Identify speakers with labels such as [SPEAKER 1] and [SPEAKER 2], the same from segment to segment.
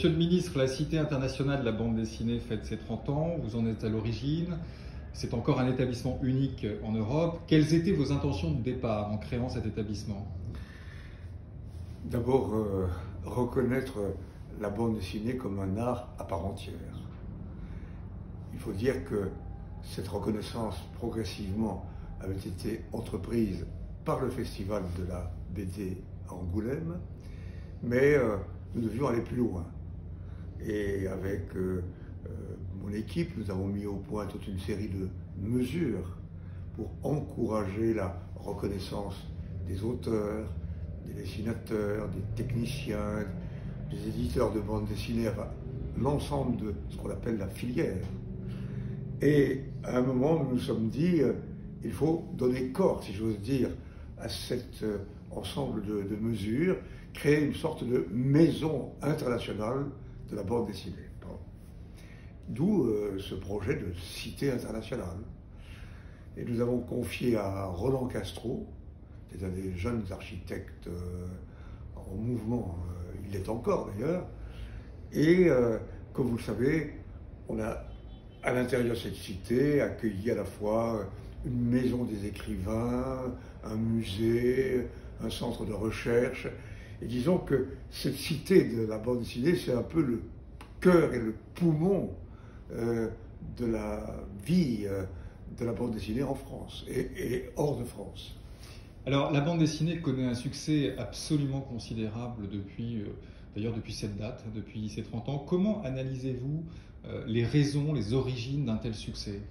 [SPEAKER 1] Monsieur le ministre, la Cité internationale de la bande dessinée fête ses 30 ans, vous en êtes à l'origine. C'est encore un établissement unique en Europe. Quelles étaient vos intentions de départ en créant cet établissement?
[SPEAKER 2] D'abord, reconnaître la bande dessinée comme un art à part entière. Il faut dire que cette reconnaissance progressivement avait été entreprise par le Festival de la BD à Angoulême, mais nous devions aller plus loin. Et avec mon équipe, nous avons mis au point toute une série de mesures pour encourager la reconnaissance des auteurs, des dessinateurs, des techniciens, des éditeurs de bande dessinée, enfin, l'ensemble de ce qu'on appelle la filière. Et à un moment, nous nous sommes dit, il faut donner corps, si j'ose dire, à cet ensemble de mesures, créer une sorte de maison internationale de la bande dessinée. D'où ce projet de cité internationale. Et nous avons confié à Roland Castro, qui est un des jeunes architectes en mouvement, il l'est encore d'ailleurs, et comme vous le savez, on a à l'intérieur de cette cité accueilli à la fois une maison des écrivains, un musée, un centre de recherche. Et disons que cette cité de la bande dessinée, c'est un peu le cœur et le poumon de la vie de la bande dessinée en France et hors de France.
[SPEAKER 1] Alors, la bande dessinée connaît un succès absolument considérable d'ailleurs depuis cette date, depuis ces 30 ans. Comment analysez-vous les raisons, les origines d'un tel succès?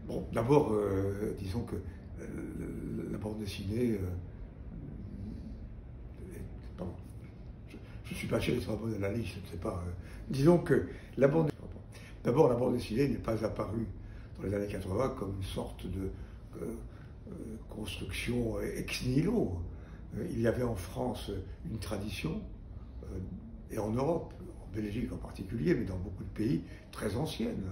[SPEAKER 2] Bon, d'abord, disons que la bande dessinée... pardon, je ne suis pas sûr d'être un bon analyste, je ne sais pas. Disons que d'abord, la bande dessinée n'est pas apparue dans les années 80 comme une sorte de construction ex nihilo. Il y avait en France une tradition, et en Europe, en Belgique en particulier, mais dans beaucoup de pays, très ancienne.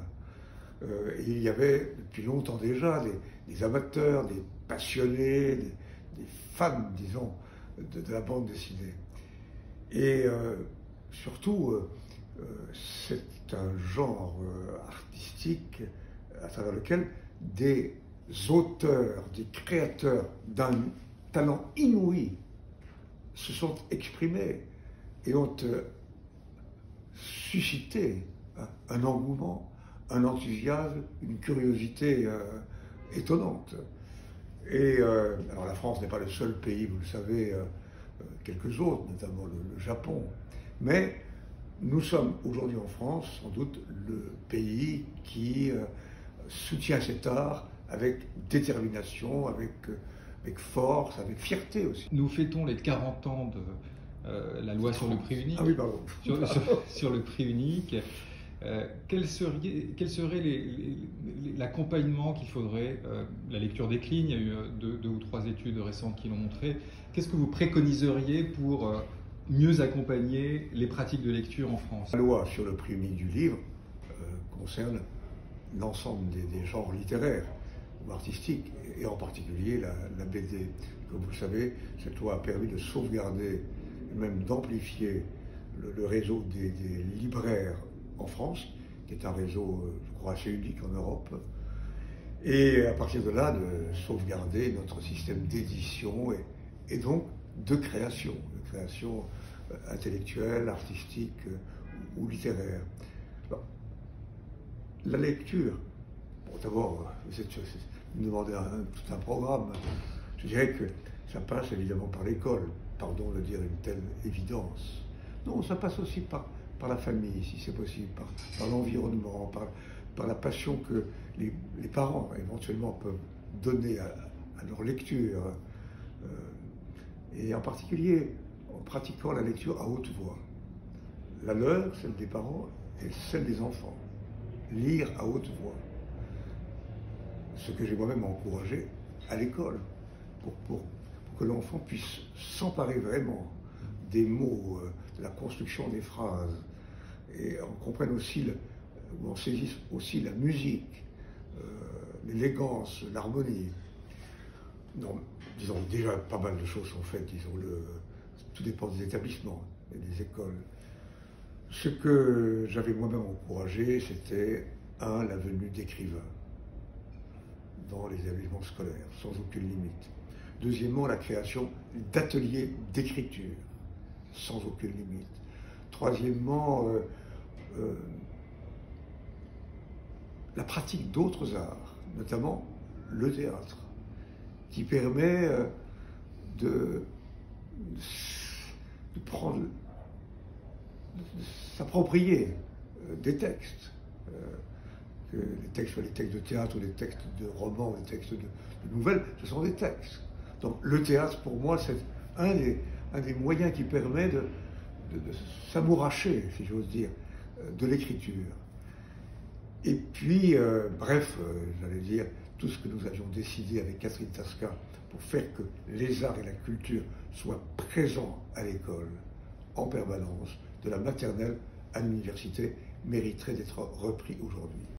[SPEAKER 2] Et il y avait depuis longtemps déjà des amateurs, des passionnés, des fans, disons, de la bande dessinée. Et surtout, c'est un genre artistique à travers lequel des auteurs, des créateurs d'un talent inouï se sont exprimés et ont suscité un engouement, un enthousiasme, une curiosité étonnante. Et alors la France n'est pas le seul pays, vous le savez, quelques autres, notamment le Japon, mais nous sommes aujourd'hui en France sans doute le pays qui soutient cet art avec détermination, avec force, avec fierté aussi.
[SPEAKER 1] Nous fêtons les 40 ans de la loi sur le prix unique.
[SPEAKER 2] Ah oui, pardon.
[SPEAKER 1] Sur le prix unique. Quel serait l'accompagnement qu'il faudrait? La lecture décline, il y a eu deux ou trois études récentes qui l'ont montré. Qu'est-ce que vous préconiseriez pour mieux accompagner les pratiques de lecture en France?
[SPEAKER 2] La loi sur le prix unique du livre concerne l'ensemble des genres littéraires ou artistiques, et en particulier la BD. Comme vous le savez, cette loi a permis de sauvegarder et même d'amplifier le réseau des libraires en France, qui est un réseau, je crois, assez unique en Europe, et à partir de là, de sauvegarder notre système d'édition et donc de création intellectuelle, artistique ou littéraire. Alors, la lecture, bon, d'abord, vous me demandez tout un programme. Je dirais que ça passe évidemment par l'école, pardon de dire une telle évidence. Non, ça passe aussi par la famille, si c'est possible, par l'environnement, par la passion que les parents éventuellement peuvent donner à leur lecture, et en particulier en pratiquant la lecture à haute voix. La leur, celle des parents, et celle des enfants. Lire à haute voix. Ce que j'ai moi-même encouragé à l'école, pour que l'enfant puisse s'emparer vraiment des mots, de la construction des phrases, et on comprenne aussi, ou on saisisse aussi la musique, l'élégance, l'harmonie. Non, disons, déjà pas mal de choses sont faites, disons-le, tout dépend des établissements. et des écoles. Ce que j'avais moi-même encouragé, c'était, la venue d'écrivains dans les établissements scolaires, sans aucune limite. Deuxièmement, la création d'ateliers d'écriture, sans aucune limite. Troisièmement, la pratique d'autres arts, notamment le théâtre, qui permet de s'approprier des textes, que les textes soient des textes de théâtre ou des textes de romans ou des textes de nouvelles, ce sont des textes. Donc le théâtre, pour moi, c'est un des moyens qui permet de s'amouracher, si j'ose dire, de l'écriture. Et puis, j'allais dire, tout ce que nous avions décidé avec Catherine Tasca pour faire que les arts et la culture soient présents à l'école en permanence, de la maternelle à l'université, mériterait d'être repris aujourd'hui.